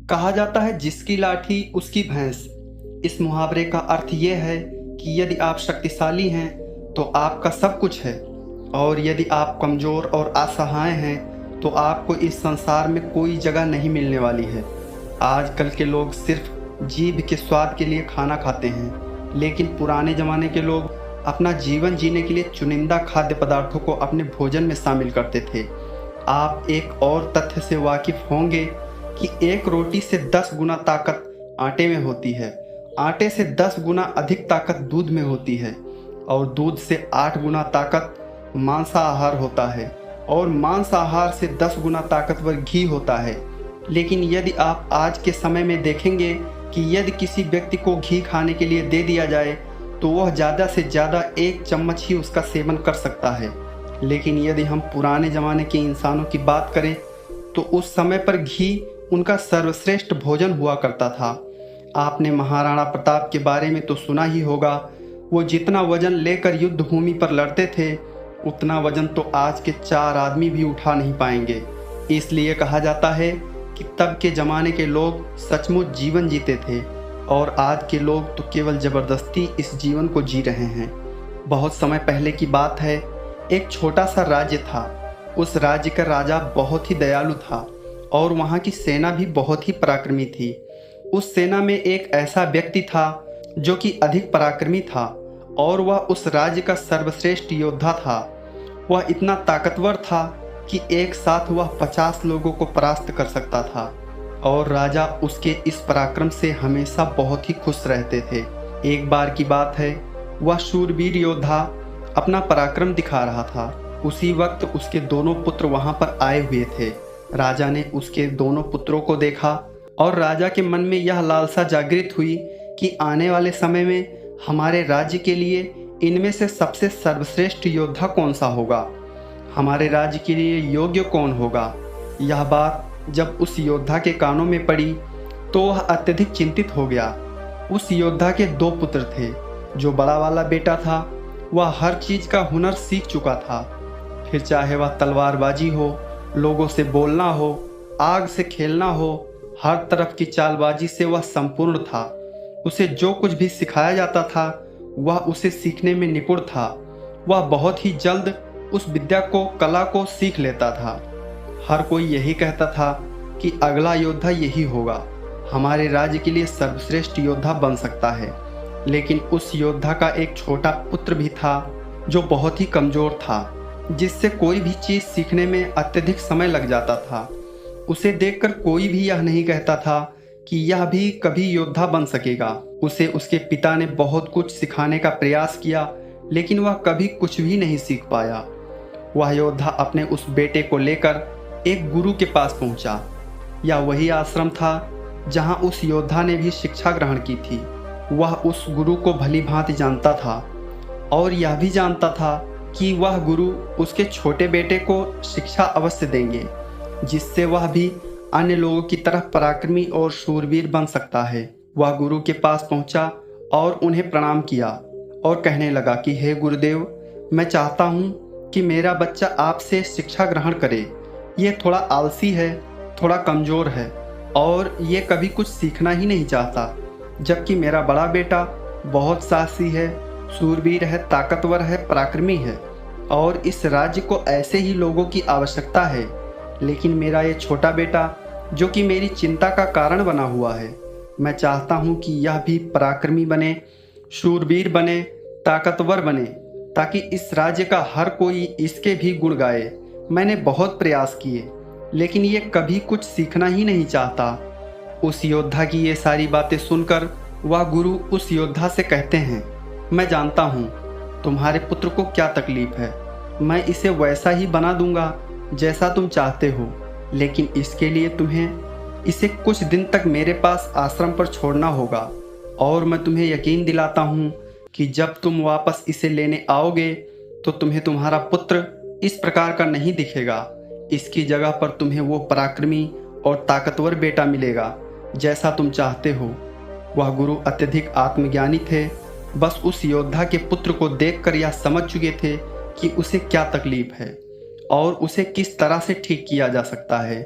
कहा जाता है जिसकी लाठी उसकी भैंस। इस मुहावरे का अर्थ ये है कि यदि आप शक्तिशाली हैं तो आपका सब कुछ है, और यदि आप कमज़ोर और असहाय हैं तो आपको इस संसार में कोई जगह नहीं मिलने वाली है। आजकल के लोग सिर्फ जीभ के स्वाद के लिए खाना खाते हैं, लेकिन पुराने ज़माने के लोग अपना जीवन जीने के लिए चुनिंदा खाद्य पदार्थों को अपने भोजन में शामिल करते थे। आप एक और तथ्य से वाकिफ़ होंगे कि एक रोटी से 10 गुना ताकत आटे में होती है, आटे से 10 गुना अधिक ताकत दूध में होती है, और दूध से 8 गुना ताकत मांसाहार होता है, और मांसाहार से 10 गुना ताकतवर घी होता है। लेकिन यदि आप आज के समय में देखेंगे कि यदि किसी व्यक्ति को घी खाने के लिए दे दिया जाए तो वह ज़्यादा से ज़्यादा 1 चम्मच ही उसका सेवन कर सकता है। लेकिन यदि हम पुराने ज़माने के इंसानों की बात करें तो उस समय पर घी उनका सर्वश्रेष्ठ भोजन हुआ करता था। आपने महाराणा प्रताप के बारे में तो सुना ही होगा। वो जितना वजन लेकर युद्ध भूमि पर लड़ते थे उतना वजन तो आज के 4 आदमी भी उठा नहीं पाएंगे। इसलिए कहा जाता है कि तब के ज़माने के लोग सचमुच जीवन जीते थे, और आज के लोग तो केवल ज़बरदस्ती इस जीवन को जी रहे हैं। बहुत समय पहले की बात है, एक छोटा सा राज्य था। उस राज्य का राजा बहुत ही दयालु था और वहाँ की सेना भी बहुत ही पराक्रमी थी। उस सेना में एक ऐसा व्यक्ति था जो कि अधिक पराक्रमी था, और वह उस राज्य का सर्वश्रेष्ठ योद्धा था। वह इतना ताकतवर था कि एक साथ वह 50 लोगों को परास्त कर सकता था, और राजा उसके इस पराक्रम से हमेशा बहुत ही खुश रहते थे। एक बार की बात है, वह शूरवीर योद्धा अपना पराक्रम दिखा रहा था। उसी वक्त उसके दोनों पुत्र वहां पर आए हुए थे। राजा ने उसके दोनों पुत्रों को देखा और राजा के मन में यह लालसा जागृत हुई कि आने वाले समय में हमारे राज्य के लिए इनमें से सबसे सर्वश्रेष्ठ योद्धा कौन सा होगा, हमारे राज्य के लिए योग्य कौन होगा। यह बात जब उस योद्धा के कानों में पड़ी तो वह अत्यधिक चिंतित हो गया। उस योद्धा के 2 पुत्र थे। जो बड़ा वाला बेटा था वह हर चीज़ का हुनर सीख चुका था, फिर चाहे वह तलवारबाजी हो, लोगों से बोलना हो, आग से खेलना हो, हर तरफ की चालबाजी से वह संपूर्ण था। उसे जो कुछ भी सिखाया जाता था वह उसे सीखने में निपुण था। वह बहुत ही जल्द उस विद्या को, कला को सीख लेता था। हर कोई यही कहता था कि अगला योद्धा यही होगा, हमारे राज्य के लिए सर्वश्रेष्ठ योद्धा बन सकता है। लेकिन उस योद्धा का एक छोटा पुत्र भी था जो बहुत ही कमज़ोर था, जिससे कोई भी चीज़ सीखने में अत्यधिक समय लग जाता था। उसे देखकर कोई भी यह नहीं कहता था कि यह भी कभी योद्धा बन सकेगा। उसे उसके पिता ने बहुत कुछ सिखाने का प्रयास किया, लेकिन वह कभी कुछ भी नहीं सीख पाया। वह योद्धा अपने उस बेटे को लेकर एक गुरु के पास पहुंचा। यह वही आश्रम था जहां उस योद्धा ने भी शिक्षा ग्रहण की थी। वह उस गुरु को भली भांति जानता था और यह भी जानता था कि वह गुरु उसके छोटे बेटे को शिक्षा अवश्य देंगे, जिससे वह भी अन्य लोगों की तरह पराक्रमी और शूरवीर बन सकता है। वह गुरु के पास पहुंचा और उन्हें प्रणाम किया और कहने लगा कि हे गुरुदेव, मैं चाहता हूँ कि मेरा बच्चा आपसे शिक्षा ग्रहण करे। ये थोड़ा आलसी है, थोड़ा कमज़ोर है, और ये कभी कुछ सीखना ही नहीं चाहता, जबकि मेरा बड़ा बेटा बहुत साहसी है, शूरवीर है, ताकतवर है, पराक्रमी है, और इस राज्य को ऐसे ही लोगों की आवश्यकता है। लेकिन मेरा ये छोटा बेटा जो कि मेरी चिंता का कारण बना हुआ है, मैं चाहता हूँ कि यह भी पराक्रमी बने, शूरवीर बने, ताकतवर बने, ताकि इस राज्य का हर कोई इसके भी गुण गाए। मैंने बहुत प्रयास किए, लेकिन ये कभी कुछ सीखना ही नहीं चाहता। उस योद्धा की ये सारी बातें सुनकर वह गुरु उस योद्धा से कहते हैं, मैं जानता हूँ तुम्हारे पुत्र को क्या तकलीफ है, मैं इसे वैसा ही बना दूंगा जैसा तुम चाहते हो, लेकिन इसके लिए तुम्हें इसे कुछ दिन तक मेरे पास आश्रम पर छोड़ना होगा। और मैं तुम्हें यकीन दिलाता हूँ कि जब तुम वापस इसे लेने आओगे तो तुम्हें तुम्हारा पुत्र इस प्रकार का नहीं दिखेगा। इसकी जगह पर तुम्हें वो पराक्रमी और ताकतवर बेटा मिलेगा जैसा तुम चाहते हो। वह गुरु अत्यधिक आत्मज्ञानी थे। बस उस योद्धा के पुत्र को देखकर यह समझ चुके थे कि उसे क्या तकलीफ है और उसे किस तरह से ठीक किया जा सकता है।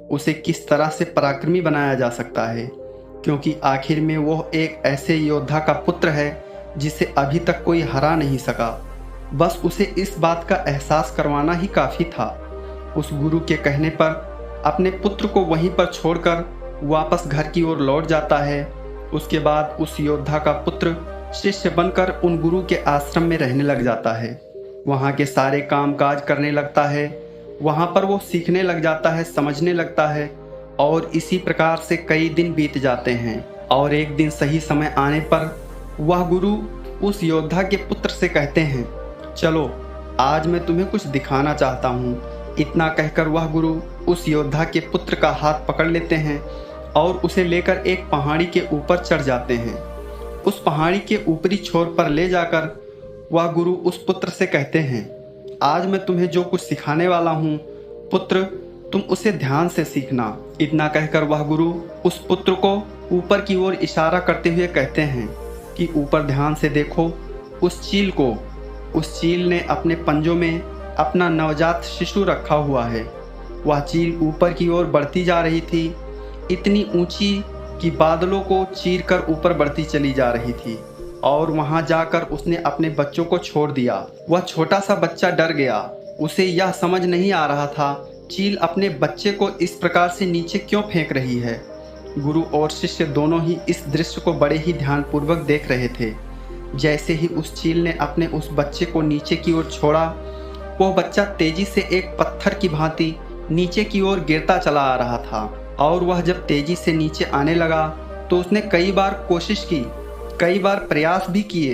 उसे किस तरह से पराक्रमी बनाया जा सकता है, क्योंकि आखिर में वो एक ऐसे योद्धा का पुत्र है जिसे अभी तक कोई हरा नहीं सका। बस उसे इस बात का एहसास करवाना ही काफ़ी था। उस गुरु के कहने पर अपने पुत्र को वहीं पर छोड़कर वापस घर की ओर लौट जाता है। उसके बाद उस योद्धा का पुत्र शिष्य बनकर उन गुरु के आश्रम में रहने लग जाता है। वहाँ के सारे काम काज करने लगता है। वहाँ पर वो सीखने लग जाता है, समझने लगता है, और इसी प्रकार से कई दिन बीत जाते हैं। और एक दिन सही समय आने पर वह गुरु उस योद्धा के पुत्र से कहते हैं, चलो आज मैं तुम्हें कुछ दिखाना चाहता हूँ। इतना कहकर वह गुरु उस योद्धा के पुत्र का हाथ पकड़ लेते हैं और उसे लेकर एक पहाड़ी के ऊपर चढ़ जाते हैं। उस पहाड़ी के ऊपरी छोर पर ले जाकर वह गुरु उस पुत्र से कहते हैं, आज मैं तुम्हें जो कुछ सिखाने वाला हूँ पुत्र, तुम उसे ध्यान से सीखना। इतना कहकर वह गुरु उस पुत्र को ऊपर की ओर इशारा करते हुए कहते हैं कि ऊपर ध्यान से देखो उस चील को। उस चील ने अपने पंजों में अपना नवजात शिशु रखा हुआ है। वह चील ऊपर की ओर बढ़ती जा रही थी, इतनी ऊंची कि बादलों को चीरकर ऊपर बढ़ती चली जा रही थी। और वहां जाकर उसने अपने बच्चों को छोड़ दिया। वह छोटा सा बच्चा डर गया। उसे यह समझ नहीं आ रहा था चील अपने बच्चे को इस प्रकार से नीचे क्यों फेंक रही है। गुरु और शिष्य दोनों ही इस दृश्य को बड़े ही ध्यानपूर्वक देख रहे थे। जैसे ही उस चील ने अपने उस बच्चे को नीचे की ओर छोड़ा, वो बच्चा तेजी से एक पत्थर की भांति नीचे की ओर गिरता चला आ रहा था। और वह जब तेजी से नीचे आने लगा तो उसने कई बार कोशिश की, कई बार प्रयास भी किए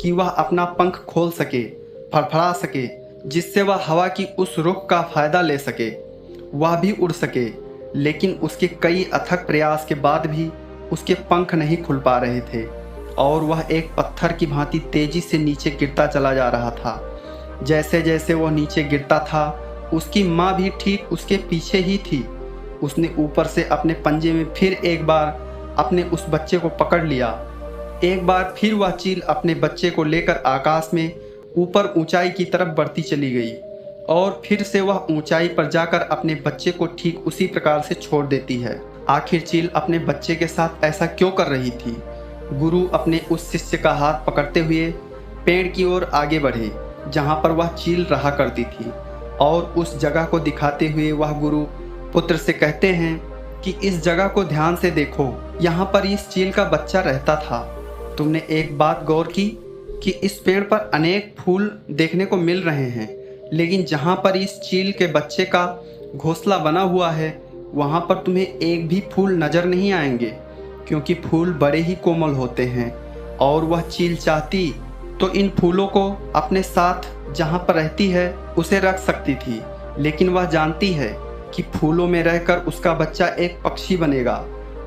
कि वह अपना पंख खोल सके, फड़फड़ा सके, जिससे वह हवा की उस रुख का फायदा ले सके, वह भी उड़ सके। लेकिन उसके कई अथक प्रयास के बाद भी उसके पंख नहीं खुल पा रहे थे और वह एक पत्थर की भांति तेजी से नीचे गिरता चला जा रहा था। जैसे जैसे वह नीचे गिरता था, उसकी माँ भी ठीक उसके पीछे ही थी। उसने ऊपर से अपने पंजे में फिर एक बार अपने उस बच्चे को पकड़ लिया। एक बार फिर वह चील अपने बच्चे को लेकर आकाश में ऊपर ऊंचाई की तरफ बढ़ती चली गई और फिर से वह ऊंचाई पर जाकर अपने बच्चे को ठीक उसी प्रकार से छोड़ देती है। आखिर चील अपने बच्चे के साथ ऐसा क्यों कर रही थी? गुरु अपने उस शिष्य का हाथ पकड़ते हुए पेड़ की ओर आगे बढ़े जहां पर वह चील रहा करती थी, और उस जगह को दिखाते हुए वह गुरु पुत्र से कहते हैं कि इस जगह को ध्यान से देखो, यहाँ पर इस चील का बच्चा रहता था। तुमने एक बात गौर की कि इस पेड़ पर अनेक फूल देखने को मिल रहे हैं, लेकिन जहाँ पर इस चील के बच्चे का घोंसला बना हुआ है वहाँ पर तुम्हें एक भी फूल नज़र नहीं आएंगे, क्योंकि फूल बड़े ही कोमल होते हैं। और वह चील चाहती तो इन फूलों को अपने साथ जहाँ पर रहती है उसे रख सकती थी, लेकिन वह जानती है कि फूलों में रहकर उसका बच्चा एक पक्षी बनेगा,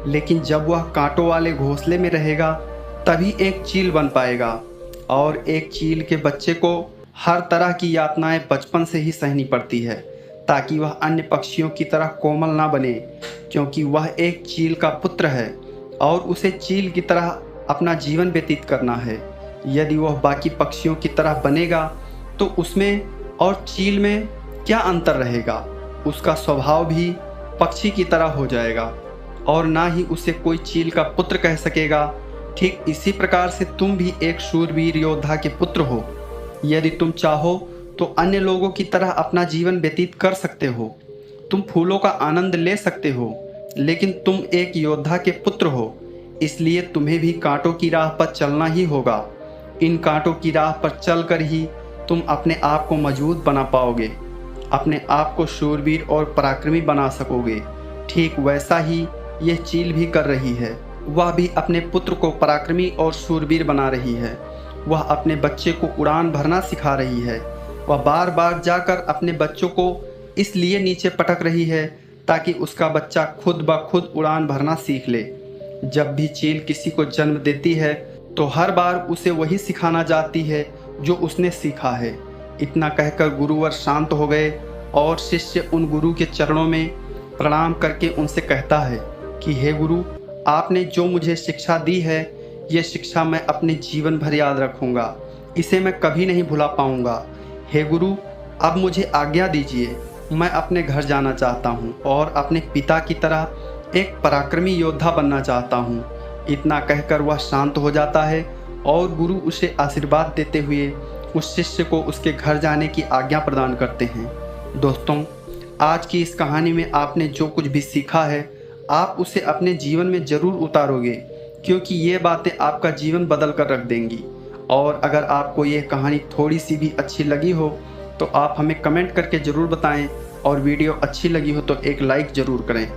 लेकिन जब वह कांटों वाले घोंसले में रहेगा तभी एक चील बन पाएगा। और एक चील के बच्चे को हर तरह की यातनाएं बचपन से ही सहनी पड़ती है ताकि वह अन्य पक्षियों की तरह कोमल ना बने, क्योंकि वह एक चील का पुत्र है और उसे चील की तरह अपना जीवन व्यतीत करना है। यदि वह बाकी पक्षियों की तरह बनेगा तो उसमें और चील में क्या अंतर रहेगा? उसका स्वभाव भी पक्षी की तरह हो जाएगा और ना ही उसे कोई चील का पुत्र कह सकेगा। ठीक इसी प्रकार से तुम भी एक शूरवीर योद्धा के पुत्र हो। यदि तुम चाहो तो अन्य लोगों की तरह अपना जीवन व्यतीत कर सकते हो, तुम फूलों का आनंद ले सकते हो, लेकिन तुम एक योद्धा के पुत्र हो, इसलिए तुम्हें भी कांटों की राह पर चलना ही होगा। इन कांटों की राह पर चलकर ही तुम अपने आप को मजबूत बना पाओगे, अपने आप को शूरवीर और पराक्रमी बना सकोगे। ठीक वैसा ही यह चील भी कर रही है। वह भी अपने पुत्र को पराक्रमी और शूरवीर बना रही है। वह अपने बच्चे को उड़ान भरना सिखा रही है। वह बार बार जाकर अपने बच्चों को इसलिए नीचे पटक रही है ताकि उसका बच्चा खुद ब खुद उड़ान भरना सीख ले। जब भी चील किसी को जन्म देती है तो हर बार उसे वही सिखाना चाहती है जो उसने सीखा है। इतना कहकर गुरुवर शांत हो गए और शिष्य उन गुरु के चरणों में प्रणाम करके उनसे कहता है कि हे गुरु, आपने जो मुझे शिक्षा दी है ये शिक्षा मैं अपने जीवन भर याद रखूँगा, इसे मैं कभी नहीं भुला पाऊँगा। हे गुरु, अब मुझे आज्ञा दीजिए, मैं अपने घर जाना चाहता हूँ और अपने पिता की तरह एक पराक्रमी योद्धा बनना चाहता हूँ। इतना कहकर वह शांत हो जाता है और गुरु उसे आशीर्वाद देते हुए उस शिष्य को उसके घर जाने की आज्ञा प्रदान करते हैं। दोस्तों, आज की इस कहानी में आपने जो कुछ भी सीखा है आप उसे अपने जीवन में ज़रूर उतारोगे, क्योंकि ये बातें आपका जीवन बदल कर रख देंगी। और अगर आपको ये कहानी थोड़ी सी भी अच्छी लगी हो तो आप हमें कमेंट करके ज़रूर बताएं, और वीडियो अच्छी लगी हो तो एक लाइक ज़रूर करें।